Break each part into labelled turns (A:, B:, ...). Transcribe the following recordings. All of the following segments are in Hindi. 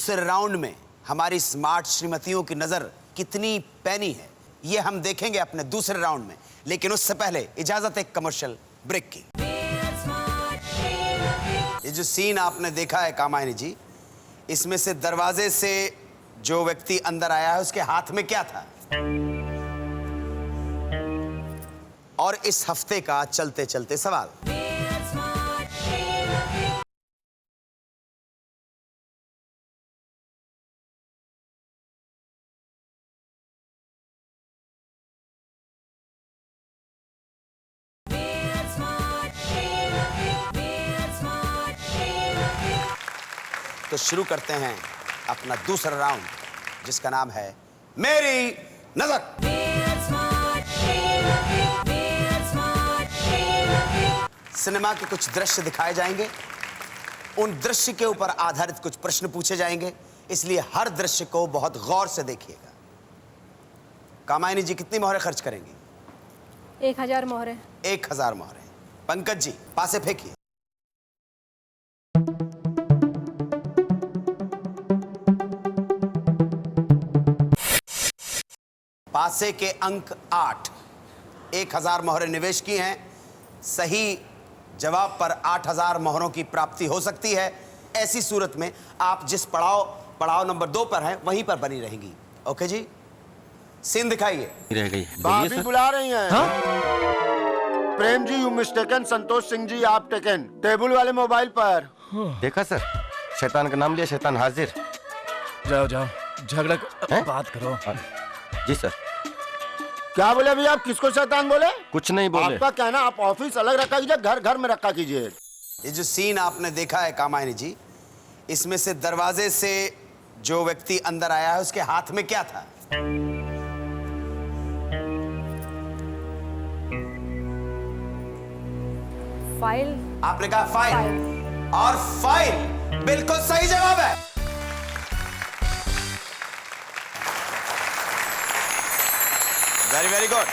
A: दूसरे राउंड में हमारी स्मार्ट श्रीमतियों की नजर कितनी पैनी है ये हम देखेंगे अपने दूसरे राउंड में, लेकिन उससे पहले इजाजत एक कमर्शियल ब्रेक की। ये जो सीन आपने देखा है कामायनी जी, इसमें से दरवाजे से जो व्यक्ति अंदर आया है उसके हाथ में क्या था? और इस हफ्ते का चलते चलते सवाल, तो शुरू करते हैं अपना दूसरा राउंड जिसका नाम है मेरी नजर। सिनेमा के कुछ दृश्य दिखाए जाएंगे, उन दृश्य के ऊपर आधारित कुछ प्रश्न पूछे जाएंगे, इसलिए हर दृश्य को बहुत गौर से देखिएगा। कामायनी जी कितनी मोहरें खर्च करेंगी?
B: 1000 मोहरें।
A: 1000 मोहरें। पंकज जी पासे फेंकिए। पासे के अंक 8। 1000 मोहरें निवेश की हैं। सही जवाब पर 8000 मोहरों की प्राप्ति हो सकती है। ऐसी सूरत में आप जिस पड़ाव नंबर 2 पर हैं वहीं पर बनी रहेंगी। ओके जी, सीन दिखाइए।
C: रह गई
D: भाभी बुला रही हैं। प्रेम जी यू मिस्टेकन, संतोष सिंह जी आप टेकन, टेबल वाले मोबाइल पर।
C: देखा सर, शैतान का नाम लिया, शैतान हाजिर।
E: जाओ जाओ, झगड़ा बात करो।
C: जी सर।
D: क्या बोले भैया, आप किसको शैतान बोले?
C: कुछ नहीं बोले।
D: आपका कहना आप ऑफिस अलग रखा कीजिए, घर घर में रखा कीजिए।
A: ये जो सीन आपने देखा है कामायनी जी, इसमें से दरवाजे से जो व्यक्ति अंदर आया है उसके हाथ में क्या था?
B: फाइल।
A: आपने कहा फाइल, और फाइल बिल्कुल सही जवाब है। Very very good.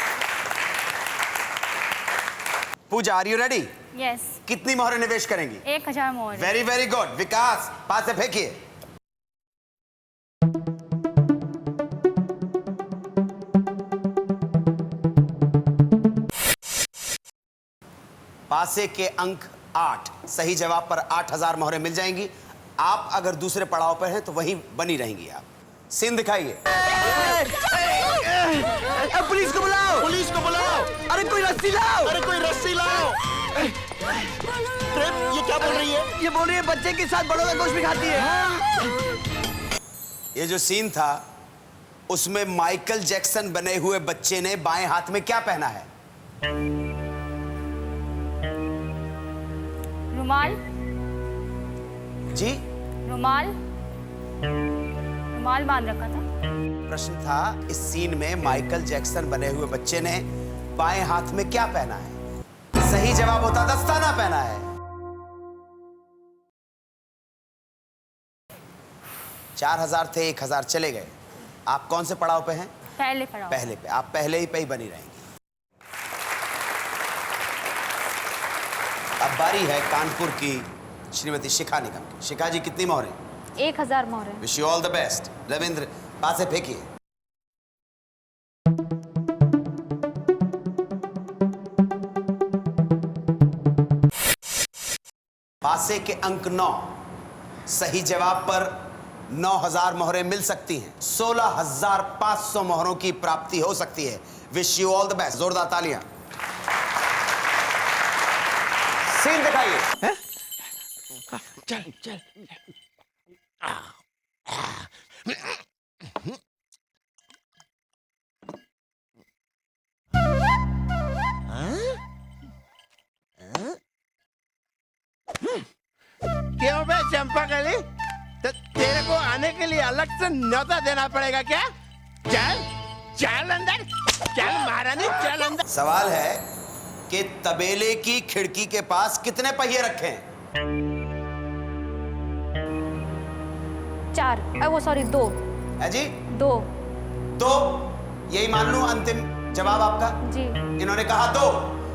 A: Pooja are you ready?
B: Yes.
A: कितनी मोहरें निवेश करेंगी?
B: 1000 मोहरें।
A: Very very good. विकास पास से फेंकिए। पासे के अंक 8। सही जवाब पर 8000 मोहरें मिल जाएंगी। आप अगर दूसरे पड़ाव पर हैं तो वहीं बनी रहेंगी आप। सीन दिखाइए।
D: पुलिस को बुलाओ, पुलिस को बुलाओ।
E: अरे कोई रस्सी लाओ,
D: अरे कोई रस्सी लाओ। प्रेम ये क्या बोल रही है?
E: ये बोल रही है बच्चे के साथ बड़ों का गोश्त भी खाती है।
A: ये जो सीन था उसमें माइकल जैक्सन बने हुए बच्चे ने बाएं हाथ में क्या पहना है?
B: रुमाल।
A: जी,
B: रुमाल बांध रखा था।
A: प्रश्न था इस सीन में माइकल जैक्सन बने हुए बच्चे ने बाएं हाथ में क्या पहना है? सही जवाब होता दस्ताना पहना है। 4000 थे, 1000 चले गए। आप कौन से पड़ाव पे हैं?
B: पहले पड़ाव।
A: पहले पे। आप पहले ही पे ही बनी रहेंगी। अब बारी है कानपुर की श्रीमती शिखा निगम की। शिखा जी कितनी मोहरें?
B: 1000 मोहरें।
A: Wish you all the best. Ravindra पासे फेंकिए। पासे के अंक 9। सही जवाब पर 9000 मोहरें मिल सकती हैं। 16500 मोहरों की प्राप्ति हो सकती है। Wish you all the best. जोरदार तालियां। सीन दिखाइए।
E: चल चल।
D: क्यों बे चंपाकली, तो तेरे को आने के लिए अलग से न्योता देना पड़ेगा क्या? चल चल अंदर, चल महारानी चल अंदर।
A: सवाल है कि तबेले की खिड़की के पास कितने पहिए रखे हैं?
B: 4। वो सॉरी 2
A: है जी?
B: 2।
A: तो यही मान लूं अंतिम जवाब आपका?
B: जी।
A: इन्होंने कहा 2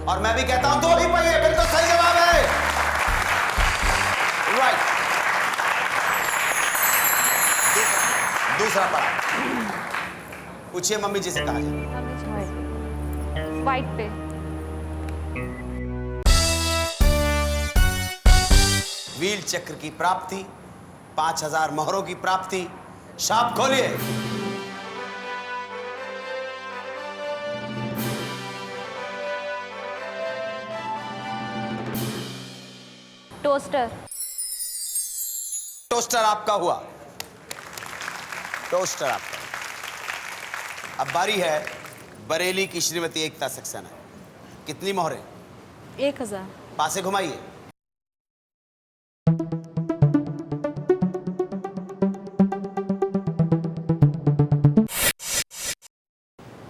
A: और मैं भी कहता हूं 2 ही पहिए बिल्कुल सही जवाब है। राइट। दूसरा पड़ाव, पूछिए मम्मी जी से कहा जाए।
B: वाइट पे।
A: व्हील चक्र की प्राप्ति, 5000 मोहरों की प्राप्ति। शाप खोलिए।
B: टोस्टर।
A: टोस्टर आपका हुआ, टोस्टर आपका। अब बारी है बरेली की श्रीमती एकता सक्सेना। कितनी मोहरें?
B: 1000।
A: पासे घुमाइए।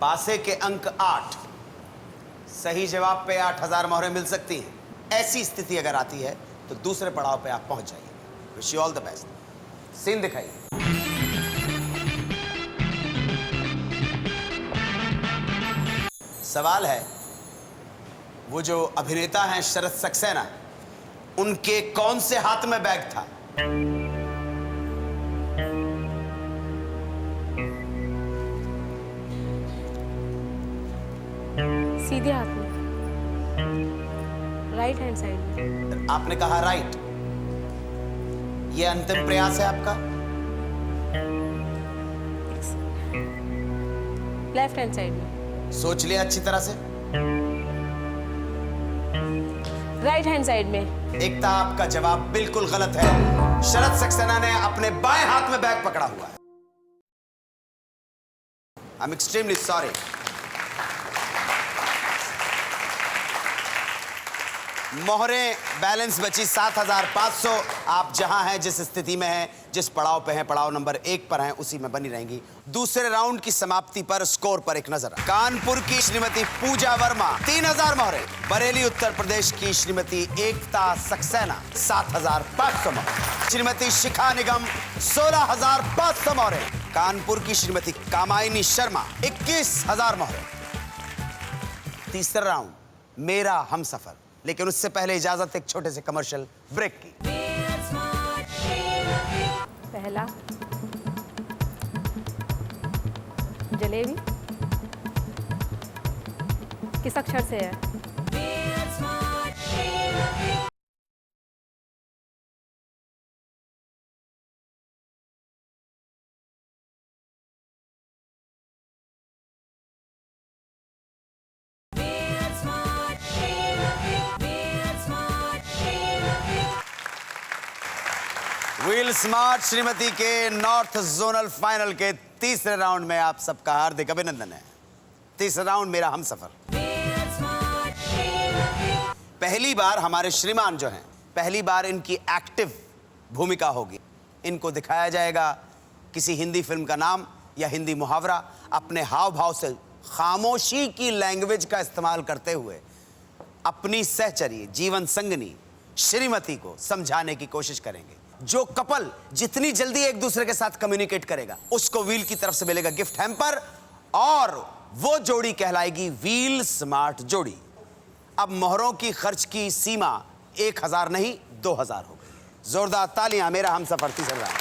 A: पासे के अंक 8। सही जवाब पे 8000 मोहरें मिल सकती हैं। ऐसी स्थिति अगर आती है तो दूसरे पड़ाव पे आप पहुंच जाइए। Wish you all the best. Scene दिखाइए। सवाल है, वो जो अभिनेता हैं शरद सक्सेना, उनके कौन से हाथ में बैग था?
F: सीधे हाथ में, राइट हैंड साइड।
A: आपने कहा राइट। ये अंतिम प्रयास है आपका?
F: लेफ्ट हैंड साइड में,
A: सोच लिया अच्छी तरह से?
F: राइट हैंड साइड में।
A: एकता, आपका जवाब बिल्कुल गलत है। शरद सक्सेना ने अपने बाएं हाथ में बैग पकड़ा हुआ है। I am extremely sorry. मोहरें बैलेंस बची 7500। आप जहां हैं, जिस स्थिति में हैं, जिस पड़ाव पे हैं, पड़ाव नंबर 1 पर हैं, उसी में बनी रहेंगी। दूसरे राउंड की समाप्ति पर स्कोर पर एक नजर। कानपुर की श्रीमती पूजा वर्मा 3000 मोहरें, बरेली उत्तर प्रदेश की श्रीमती एकता सक्सेना 7500 मोहरें, श्रीमती शिखा निगम 16500 मोहरें, कानपुर की श्रीमती कामायनी शर्मा 21000 मोहरें। तीसरा राउंड मेरा हमसफर, लेकिन उससे पहले इजाजत एक छोटे से कमर्शियल ब्रेक की।
F: पहला जलेबी किस अक्षर से है?
A: व्हील स्मार्ट श्रीमती के नॉर्थ जोनल फाइनल के तीसरे राउंड में आप सबका हार्दिक अभिनंदन है। तीसरा राउंड मेरा हमसफर। पहली बार हमारे श्रीमान जो हैं, पहली बार इनकी एक्टिव भूमिका होगी। इनको दिखाया जाएगा किसी हिंदी फिल्म का नाम या हिंदी मुहावरा। अपने हाव भाव से खामोशी की लैंग्वेज का इस्तेमाल करते हुए अपनी सहचरी, जीवन संगनी श्रीमती को समझाने की कोशिश करेंगे। जो कपल जितनी जल्दी एक दूसरे के साथ कम्युनिकेट करेगा, उसको व्हील की तरफ से मिलेगा गिफ्ट हैम्पर, और वो जोड़ी कहलाएगी व्हील स्मार्ट जोड़ी। अब मोहरों की खर्च की सीमा 1000 नहीं 2000 हो गई। जोरदार तालियां मेरा हमसफर तीसरा राउंड।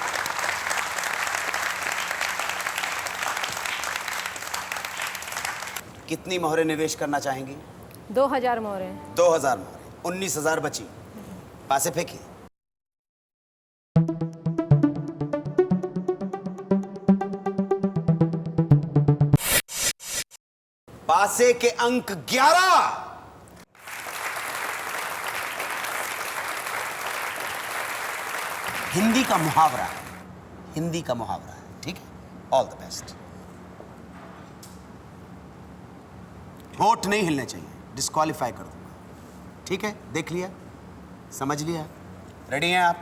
A: कितनी मोहरें निवेश करना चाहेंगी?
F: 2000 मोहरें।
A: 2000 मोहरें, 19000 बची। पासे फेंकिए। पासे के अंक 11। हिंदी का मुहावरा है, हिंदी का मुहावरा है, ठीक है? All the best. होठ नहीं हिलने चाहिए, डिस्क्वालीफाई कर दूंगा, ठीक है? देख लिया, समझ लिया, रेडी हैं आप?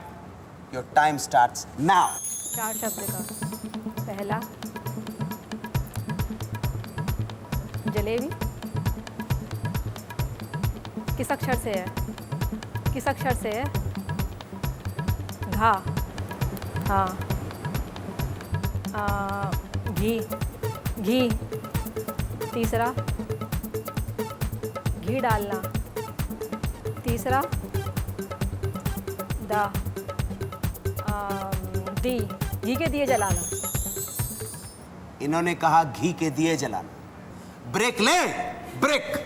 A: Your time starts now.
F: 4 शब्द का। पहला जलेबी किस अक्षर से है? किस अक्षर से है? घा। हाँ। घी। घी। तीसरा घी डालना। तीसरा दी, घी के दिए जलाना।
A: इन्होंने कहा घी के दिए जलाना। ब्रेक ले, ब्रेक।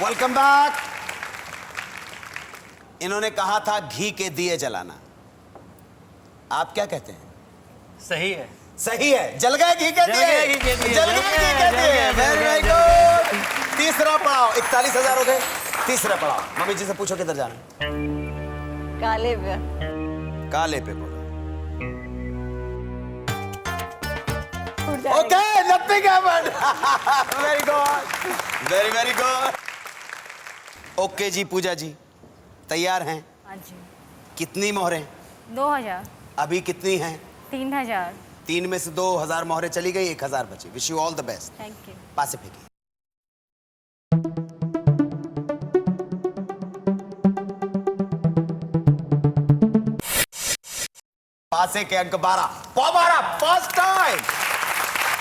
A: Welcome back. इन्होंने कहा था घी के दिए जलाना। आप क्या कहते हैं?
E: सही है।
A: सही है, जल गए घी के
E: जल
A: दिए,
E: गए घी के दिए,
A: जल गए घी के दिए। Very good. तीसरा पड़ाव, 41,000 हो गए। तीसरा पड़ाव, मम्मी जी से पूछो किधर जाना है।
G: काले पे।
A: काले पे बोलो। Okay, nothing happened. Very good, very very good. Okay जी, पूजा जी तैयार हैं?
F: हाँ जी।
A: कितनी मोहरें?
F: 2000,
A: अभी कितनी हैं?
F: 3000।
A: 3 में से 2000 मोहरें चली गई, 1000 बची। Wish you all the best.
F: Thank you.
A: पासे फेंकिए। पासे के अंक 12। First time.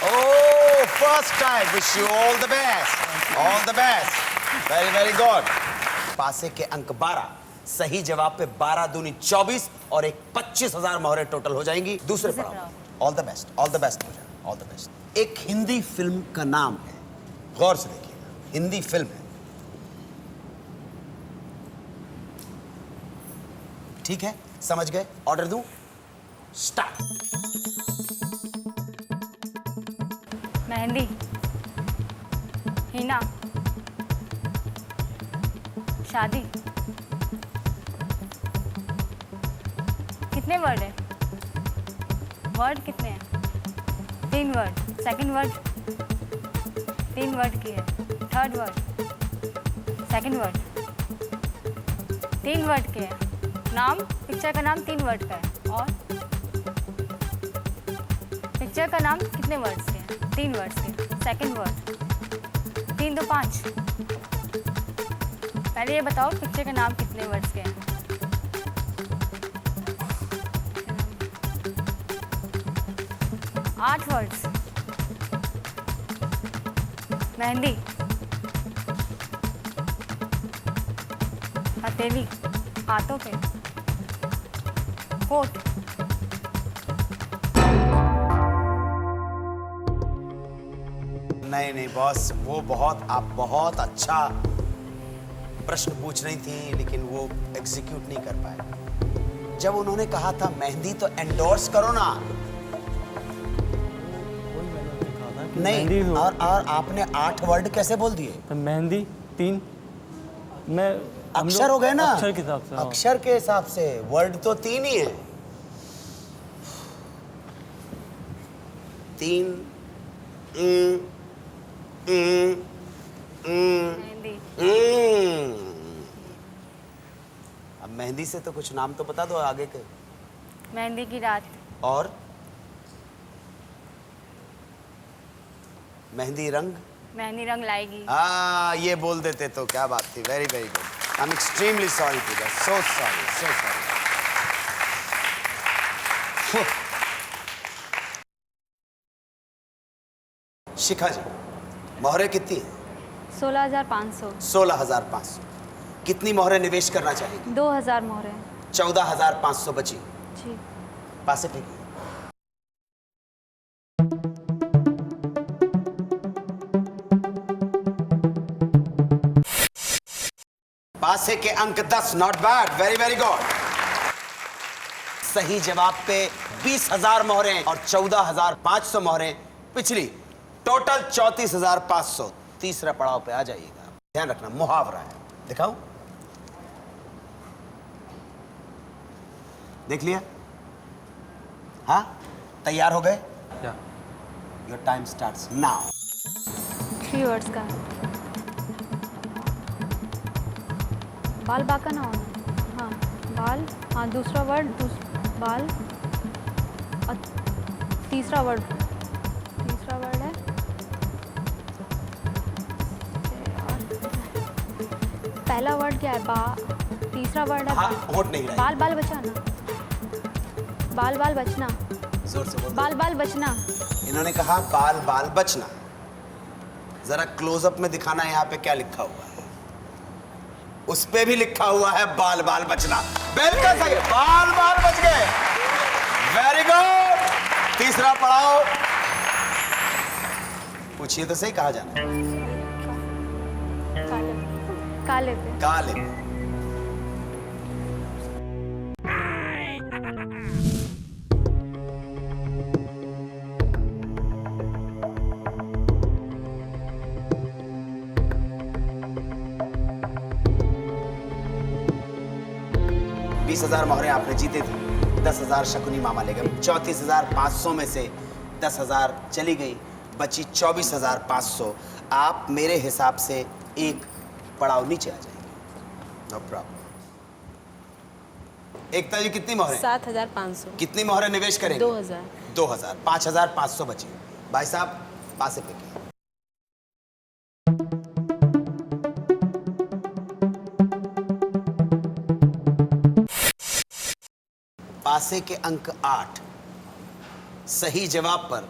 A: Oh, first time. Wish you all the best, all the best. Very very good. पासे के अंक 12। सही जवाब पे 12 दूनी 24 और एक 25,000 मोहरें टोटल हो जाएंगी। दूसरे पड़ाव। All the best, all the best Puja, all the best. एक हिंदी फिल्म का नाम है, गौर से देखिएगा, हिंदी फिल्म है। ठीक है, समझ गए? ऑर्डर दूं? स्टार्ट।
F: मेहंदी, हिना, शादी। कितने वर्ड है? वर्ड कितने हैं? 3 वर्ड। सेकंड वर्ड 3 वर्ड की है। Third word, second word 3 word के है। नाम, पिक्चर का नाम 3 वर्ड का है। और पिक्चर का नाम कितने वर्ड्स के हैं? 3 वर्ड्स के। Second word 3 2 5। पहले ये बताओ पिक्चर का नाम कितने वर्ड्स के हैं? आठ वर्ड्स। मेहंदी, हथेली, हाथों पे, कोट।
A: नहीं नहीं बॉस, वो आप बहुत अच्छा प्रश्न पूछ रही थी, लेकिन वो एग्जीक्यूट नहीं कर पाए। जब उन्होंने कहा था मेहंदी, तो एंडोर्स करो ना। नहीं, और आपने 8 वर्ड कैसे बोल दिए?
E: तो मेहंदी 3 मैं
A: अक्षर हो गए ना,
E: अक्षर के हिसाब से। हाँ।
A: अक्षर के हिसाब से वर्ड तो 3 ही है। 3
F: मेहंदी।
A: अब मेहंदी से तो कुछ नाम तो बता दो आगे के।
F: मेहंदी की रात।
A: और मेहंदी रंग।
F: मेहंदी रंग लाएगी।
A: हाँ, ये बोल देते तो क्या बात थी। Very very good. I am extremely sorry Pooja, so sorry, so sorry. Shikha ji, मोहरें कितनी हैं?
B: 16,500।
A: 16,500। कितनी मोहरें निवेश करना चाहिए?
B: 2,000 मोहरें।
A: 14,500 बची।
B: जी।
A: पासे फेंकिए। पासे के अंक 10। Not bad, very very good. सही जवाब पे 20,000 मोहरें और 14,500 मोहरें पिछली, टोटल 34,500। तीसरा पड़ाव पे आ जाइएगा। ध्यान रखना, मुहावरा है। दिखाओ, देख लिया? हाँ, तैयार हो गए? Your time starts now.
B: 3 words का है। बाल बाका ना होना। हाँ, बाल। हाँ, दूसरा वर्ड बाल। और तीसरा वर्ड पहला वर्ड क्या है? तीसरा वर्ड है
A: हाँ होठ नहीं रहा
B: बाल बाल बचाना, बाल बाल बचना,
A: जोर से बोल।
B: बाल बाल बचना।
A: इन्होंने कहा बाल बाल बचना। जरा क्लोजअप में दिखाना यहाँ पे क्या लिखा हुआ है। उस पे भी लिखा हुआ है बाल बाल बचना। बिल्कुल सही, बाल बाल बच गए। Very good. तीसरा पढ़ाओ। पूछिए तो सही, कहा जाना?
B: काले काले पे।
A: काले। बीस 20,000 मोहरें आपने जीते थे। 10,000 शकुनी मामा ले गए। 34,500 में से 10,000 चली गई, बची 24,500। आप मेरे हिसाब से एक पड़ाव नीचे आ जाएंगे। No problem. एकता जी कितनी मोहरें?
G: 7,500।
A: कितनी मोहरें निवेश करेंगे?
G: 2,000।
A: 2,000। 5,500 बची। भाई साहब पासे पे की। पासे के अंक 8। सही जवाब पर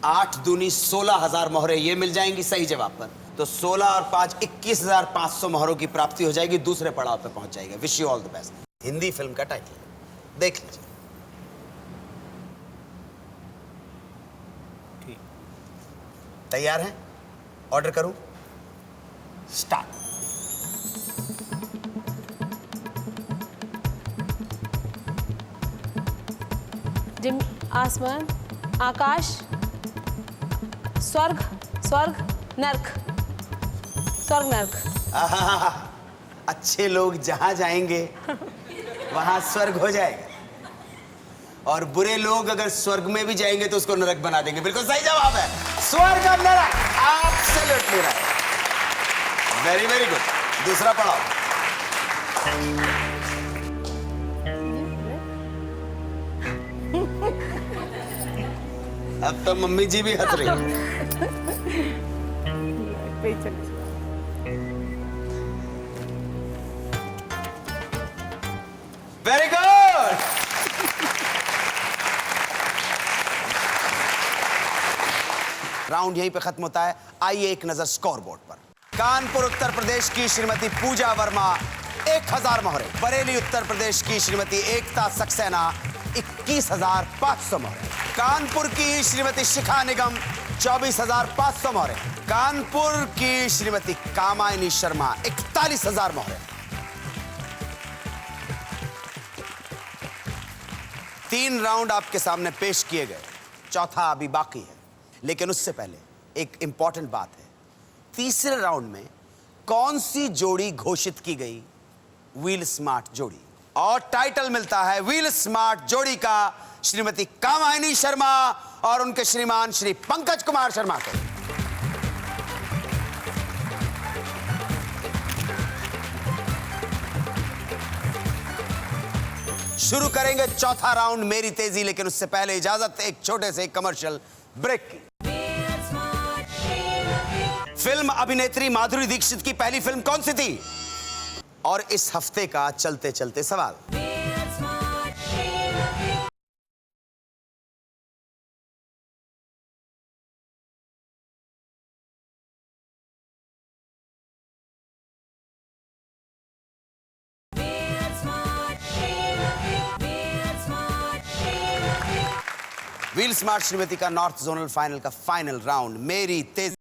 A: 8 दूनी 16,000 मोहरें ये मिल जाएंगी सही जवाब पर। तो 16 और 5 21,500 मोहरों की प्राप्ति हो जाएगी। दूसरे पड़ाव पे पहुंच जाएगा। Wish you all the best. Hindi film का टाइटल देख लीजिए। ठीक, तैयार हैं? ऑर्डर करूं? स्टार्ट।
G: जिम, आसमान, आकाश, स्वर्ग, स्वर्ग, नर्क, स्वर्ग नर्क।
A: आहा, अच्छे लोग जहां जाएंगे वहां स्वर्ग हो जाएगा, और बुरे लोग अगर स्वर्ग में भी जाएंगे तो उसको नरक बना देंगे। बिल्कुल सही जवाब है, स्वर्ग और नरक। Absolutely right. Very very good. दूसरा पढ़ाओ। अब तो मम्मी जी भी हंस रही हैं। Very good. राउंड यहीं पे खत्म होता है। आइए एक नजर स्कोर बोर्ड पर। कानपुर उत्तर प्रदेश की श्रीमती पूजा वर्मा 1,000 मोहरें। बरेली उत्तर प्रदेश की श्रीमती एकता सक्सेना 21,500 मोहरें। कानपुर की श्रीमती शिखा निगम 24,500 मोहरें। कानपुर की श्रीमती कामायनी शर्मा 41,000 मोहरें। 3 राउंड आपके सामने पेश किए गए, चौथा अभी बाकी है। लेकिन उससे पहले एक इंपॉर्टेंट बात है। तीसरे राउंड में कौन सी जोड़ी घोषित की गई? व्हील स्मार्ट जोड़ी। और टाइटल मिलता है व्हील स्मार्ट जोड़ी का श्रीमती कामायनी शर्मा और उनके श्रीमान श्री पंकज कुमार शर्मा को। शुरू करेंगे चौथा राउंड मेरी तेजी। लेकिन उससे पहले इजाजत एक छोटे से कमर्शियल ब्रेक की। फिल्म अभिनेत्री माधुरी दीक्षित की पहली फिल्म कौन सी थी? और इस हफ्ते का चलते चलते सवाल। व्हील स्मार्ट श्रीमती का नॉर्थ जोनल फाइनल का फाइनल राउंड मेरी तेजी।